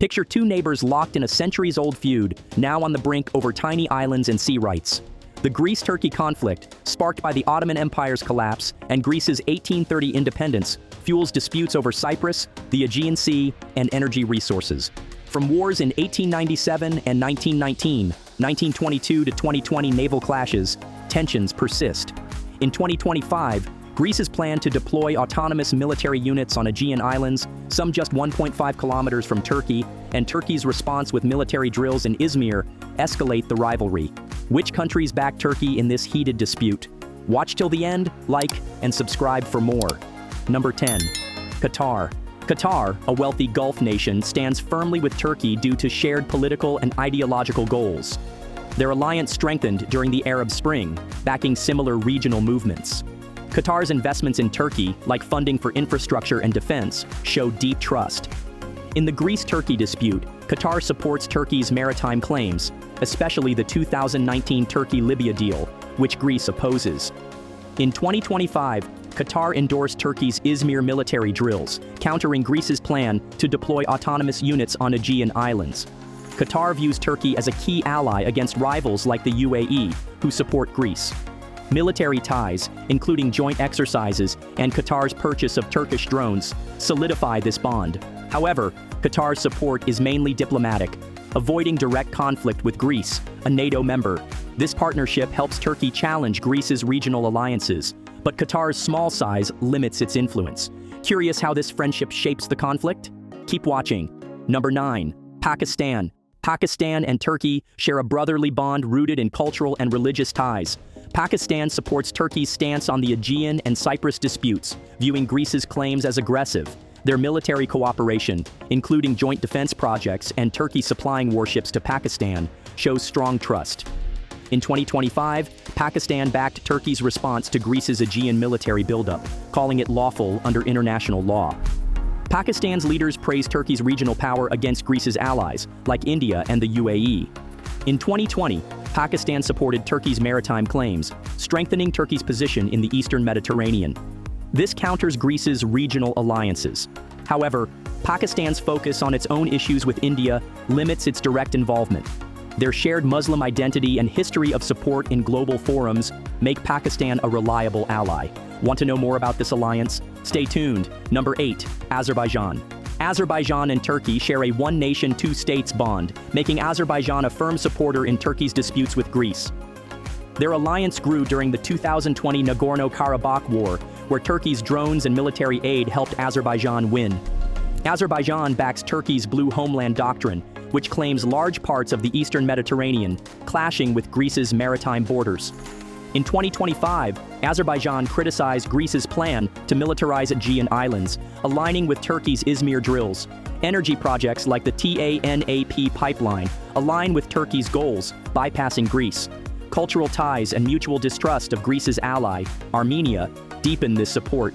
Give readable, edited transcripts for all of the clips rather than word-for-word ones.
Picture two neighbors locked in a centuries-old feud, now on the brink over tiny islands and sea rights. The Greece-Turkey conflict, sparked by the Ottoman Empire's collapse and Greece's 1830 independence, fuels disputes over Cyprus, the Aegean Sea, and energy resources. From wars in 1897 and 1919, 1922 to 2020 naval clashes, tensions persist. In 2025, Greece's plan to deploy autonomous military units on Aegean Islands, some just 1.5 kilometers from Turkey, and Turkey's response with military drills in Izmir escalate the rivalry. Which countries back Turkey in this heated dispute? Watch till the end, like, and subscribe for more. Number 10. Qatar. Qatar, a wealthy Gulf nation, stands firmly with Turkey due to shared political and ideological goals. Their alliance strengthened during the Arab Spring, backing similar regional movements. Qatar's investments in Turkey, like funding for infrastructure and defense, show deep trust. In the Greece-Turkey dispute, Qatar supports Turkey's maritime claims, especially the 2019 Turkey-Libya deal, which Greece opposes. In 2025, Qatar endorsed Turkey's Izmir military drills, countering Greece's plan to deploy autonomous units on Aegean Islands. Qatar views Turkey as a key ally against rivals like the UAE, who support Greece. Military ties, including joint exercises and Qatar's purchase of Turkish drones, solidify this bond. However, Qatar's support is mainly diplomatic, avoiding direct conflict with Greece, a NATO member. This partnership helps Turkey challenge Greece's regional alliances, but Qatar's small size limits its influence. Curious how this friendship shapes the conflict? Keep watching. Number 9. Pakistan. Pakistan and Turkey share a brotherly bond rooted in cultural and religious ties. Pakistan supports Turkey's stance on the Aegean and Cyprus disputes, viewing Greece's claims as aggressive. Their military cooperation, including joint defense projects and Turkey supplying warships to Pakistan, shows strong trust. In 2025, Pakistan backed Turkey's response to Greece's Aegean military buildup, calling it lawful under international law. Pakistan's leaders praised Turkey's regional power against Greece's allies, like India and the UAE. In 2020, Pakistan supported Turkey's maritime claims, strengthening Turkey's position in the Eastern Mediterranean. This counters Greece's regional alliances. However, Pakistan's focus on its own issues with India limits its direct involvement. Their shared Muslim identity and history of support in global forums make Pakistan a reliable ally. Want to know more about this alliance? Stay tuned. Number 8. Azerbaijan. Azerbaijan and Turkey share a one-nation, two-states bond, making Azerbaijan a firm supporter in Turkey's disputes with Greece. Their alliance grew during the 2020 Nagorno-Karabakh War, where Turkey's drones and military aid helped Azerbaijan win. Azerbaijan backs Turkey's Blue Homeland Doctrine, which claims large parts of the Eastern Mediterranean, clashing with Greece's maritime borders. In 2025, Azerbaijan criticized Greece's plan to militarize Aegean Islands, aligning with Turkey's Izmir drills. Energy projects like the TANAP pipeline align with Turkey's goals, bypassing Greece. Cultural ties and mutual distrust of Greece's ally, Armenia, deepen this support.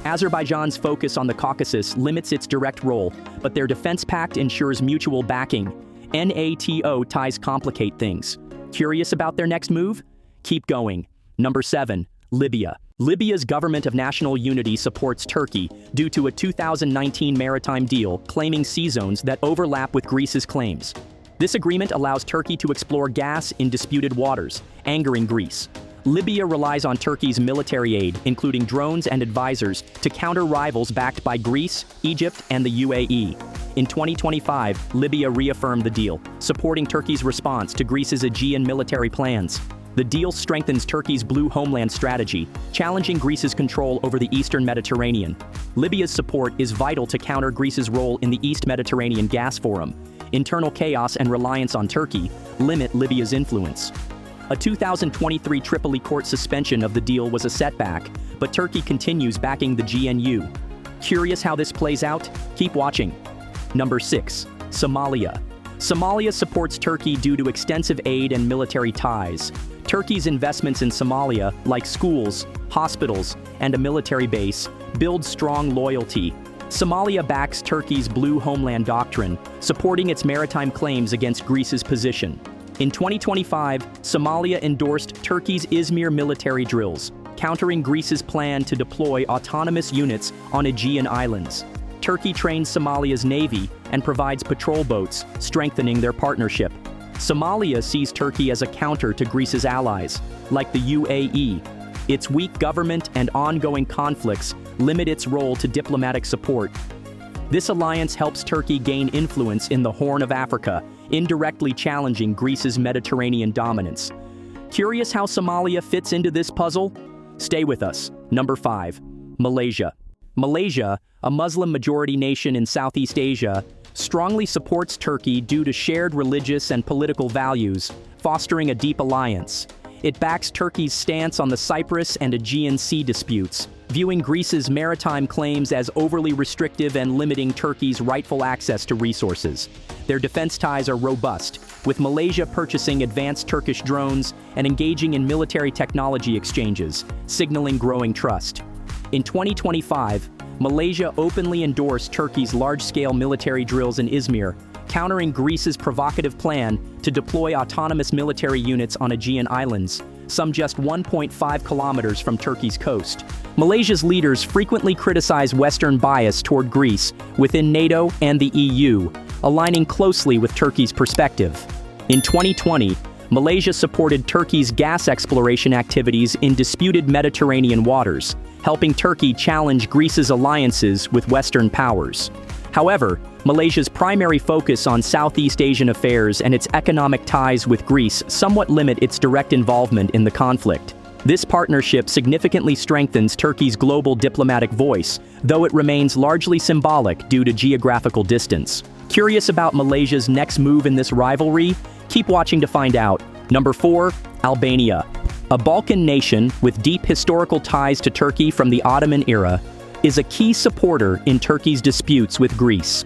Azerbaijan's focus on the Caucasus limits its direct role, but their defense pact ensures mutual backing. NATO ties complicate things. Curious about their next move? Keep going. Number 7. Libya. Libya's government of national unity supports Turkey due to a 2019 maritime deal claiming sea zones that overlap with Greece's claims. This agreement allows Turkey to explore gas in disputed waters, angering Greece. Libya relies on Turkey's military aid, including drones and advisors, to counter rivals backed by Greece, Egypt, and the UAE. In 2025, Libya reaffirmed the deal, supporting Turkey's response to Greece's Aegean military plans. The deal strengthens Turkey's Blue Homeland strategy, challenging Greece's control over the Eastern Mediterranean. Libya's support is vital to counter Greece's role in the East Mediterranean gas forum. Internal chaos and reliance on Turkey limit Libya's influence. A 2023 Tripoli court suspension of the deal was a setback, but Turkey continues backing the GNU. Curious how this plays out? Keep watching. Number 6. Somalia. Somalia supports Turkey due to extensive aid and military ties. Turkey's investments in Somalia, like schools, hospitals, and a military base, build strong loyalty. Somalia backs Turkey's Blue Homeland Doctrine, supporting its maritime claims against Greece's position. In 2025, Somalia endorsed Turkey's Izmir military drills, countering Greece's plan to deploy autonomous units on Aegean Islands. Turkey trains Somalia's navy and provides patrol boats, strengthening their partnership. Somalia sees Turkey as a counter to Greece's allies, like the UAE. Its weak government and ongoing conflicts limit its role to diplomatic support. This alliance helps Turkey gain influence in the Horn of Africa, indirectly challenging Greece's Mediterranean dominance. Curious how Somalia fits into this puzzle? Stay with us. Number 5. Malaysia. Malaysia, a Muslim-majority nation in Southeast Asia, strongly supports Turkey due to shared religious and political values, fostering a deep alliance. It backs Turkey's stance on the Cyprus and Aegean Sea disputes, viewing Greece's maritime claims as overly restrictive and limiting Turkey's rightful access to resources. Their defense ties are robust, with Malaysia purchasing advanced Turkish drones and engaging in military technology exchanges, signaling growing trust. In 2025, Malaysia openly endorsed Turkey's large-scale military drills in Izmir, countering Greece's provocative plan to deploy autonomous military units on Aegean Islands, some just 1.5 kilometers from Turkey's coast. Malaysia's leaders frequently criticize Western bias toward Greece within NATO and the EU, aligning closely with Turkey's perspective. In 2020, Malaysia supported Turkey's gas exploration activities in disputed Mediterranean waters, helping Turkey challenge Greece's alliances with Western powers. However, Malaysia's primary focus on Southeast Asian affairs and its economic ties with Greece somewhat limit its direct involvement in the conflict. This partnership significantly strengthens Turkey's global diplomatic voice, though it remains largely symbolic due to geographical distance. Curious about Malaysia's next move in this rivalry? Keep watching to find out. Number 4. Albania. A Balkan nation with deep historical ties to Turkey from the Ottoman era, is a key supporter in Turkey's disputes with Greece.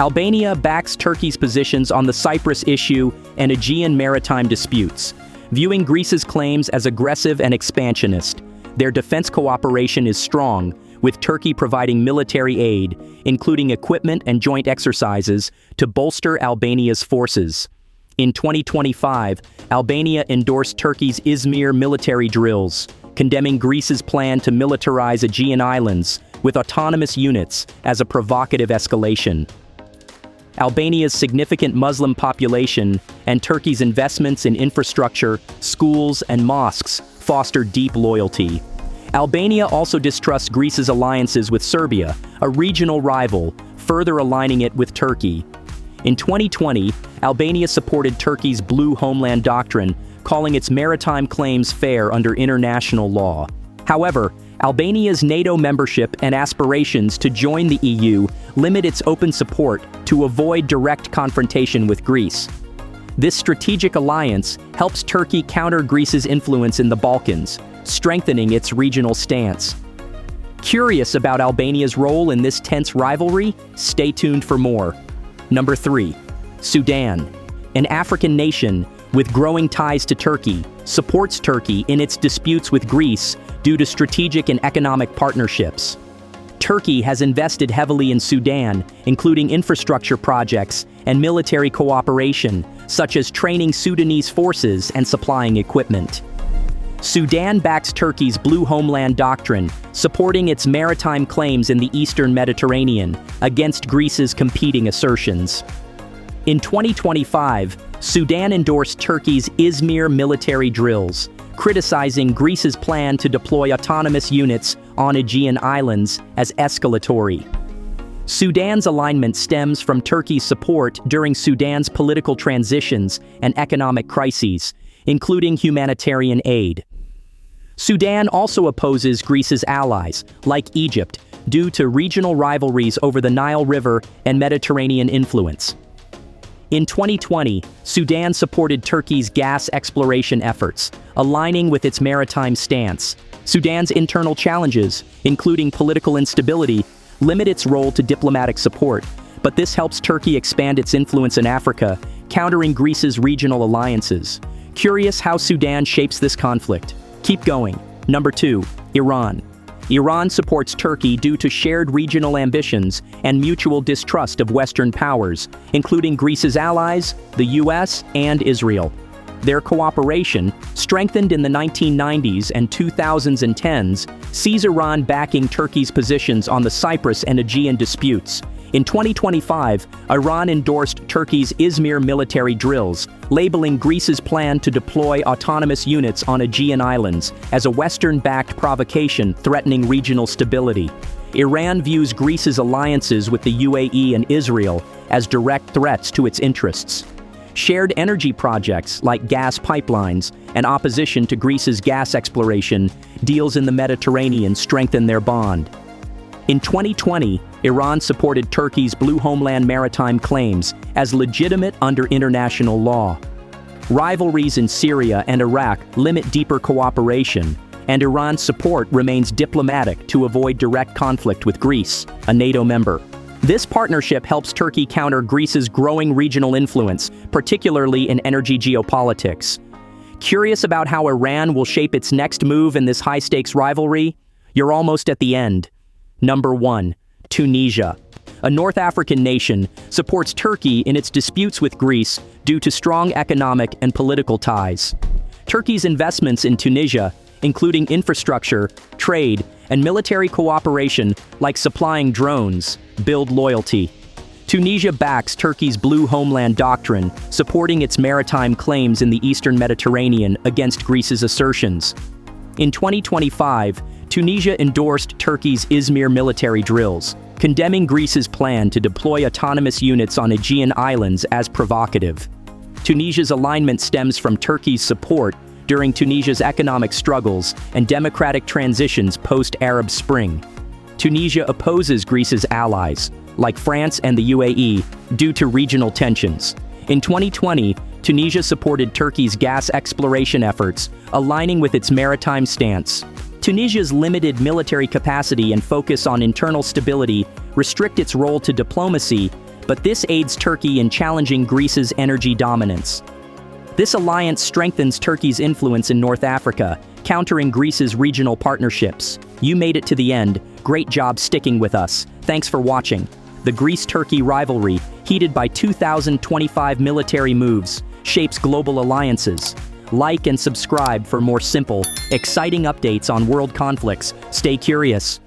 Albania backs Turkey's positions on the Cyprus issue and Aegean maritime disputes, viewing Greece's claims as aggressive and expansionist. Their defense cooperation is strong, with Turkey providing military aid, including equipment and joint exercises, to bolster Albania's forces. In 2025, Albania endorsed Turkey's Izmir military drills, condemning Greece's plan to militarize Aegean Islands with autonomous units as a provocative escalation. Albania's significant Muslim population and Turkey's investments in infrastructure, schools, and mosques foster deep loyalty. Albania also distrusts Greece's alliances with Serbia, a regional rival, further aligning it with Turkey. In 2020, Albania supported Turkey's Blue Homeland Doctrine, calling its maritime claims fair under international law. However, Albania's NATO membership and aspirations to join the EU limit its open support to avoid direct confrontation with Greece. This strategic alliance helps Turkey counter Greece's influence in the Balkans, strengthening its regional stance. Curious about Albania's role in this tense rivalry? Stay tuned for more. Number 3. Sudan. An African nation with growing ties to Turkey, supports Turkey in its disputes with Greece due to strategic and economic partnerships. Turkey has invested heavily in Sudan, including infrastructure projects and military cooperation, such as training Sudanese forces and supplying equipment. Sudan backs Turkey's Blue Homeland Doctrine, supporting its maritime claims in the Eastern Mediterranean against Greece's competing assertions. In 2025, Sudan endorsed Turkey's Izmir military drills, criticizing Greece's plan to deploy autonomous units on Aegean Islands as escalatory. Sudan's alignment stems from Turkey's support during Sudan's political transitions and economic crises, including humanitarian aid. Sudan also opposes Greece's allies, like Egypt, due to regional rivalries over the Nile River and Mediterranean influence. In 2020, Sudan supported Turkey's gas exploration efforts, aligning with its maritime stance. Sudan's internal challenges, including political instability, limit its role to diplomatic support, but this helps Turkey expand its influence in Africa, countering Greece's regional alliances. Curious how Sudan shapes this conflict? Keep going. Number 2. Iran. Iran supports Turkey due to shared regional ambitions and mutual distrust of Western powers, including Greece's allies, the US, and Israel. Their cooperation, strengthened in the 1990s and 2010s, sees Iran backing Turkey's positions on the Cyprus and Aegean disputes. In 2025, Iran endorsed Turkey's Izmir military drills, labeling Greece's plan to deploy autonomous units on Aegean islands as a Western-backed provocation threatening regional stability. Iran views Greece's alliances with the UAE and Israel as direct threats to its interests. Shared energy projects like gas pipelines and opposition to Greece's gas exploration deals in the Mediterranean strengthen their bond. In 2020, Iran supported Turkey's Blue Homeland maritime claims as legitimate under international law. Rivalries in Syria and Iraq limit deeper cooperation, and Iran's support remains diplomatic to avoid direct conflict with Greece, a NATO member. This partnership helps Turkey counter Greece's growing regional influence, particularly in energy geopolitics. Curious about how Iran will shape its next move in this high-stakes rivalry? You're almost at the end. Number 1. Tunisia. A North African nation, supports Turkey in its disputes with Greece due to strong economic and political ties. Turkey's investments in Tunisia, including infrastructure, trade, and military cooperation like supplying drones, build loyalty. Tunisia backs Turkey's Blue Homeland doctrine, supporting its maritime claims in the Eastern Mediterranean against Greece's assertions. In 2025, Tunisia endorsed Turkey's Izmir military drills, condemning Greece's plan to deploy autonomous units on Aegean islands as provocative. Tunisia's alignment stems from Turkey's support during Tunisia's economic struggles and democratic transitions post-Arab Spring. Tunisia opposes Greece's allies, like France and the UAE, due to regional tensions. In 2020, Tunisia supported Turkey's gas exploration efforts, aligning with its maritime stance. Tunisia's limited military capacity and focus on internal stability restrict its role to diplomacy, but this aids Turkey in challenging Greece's energy dominance. This alliance strengthens Turkey's influence in North Africa, countering Greece's regional partnerships. You made it to the end. Great job sticking with us. Thanks for watching. The Greece-Turkey rivalry, heated by 2025 military moves, shapes global alliances. Like and subscribe for more simple, exciting updates on world conflicts. Stay curious.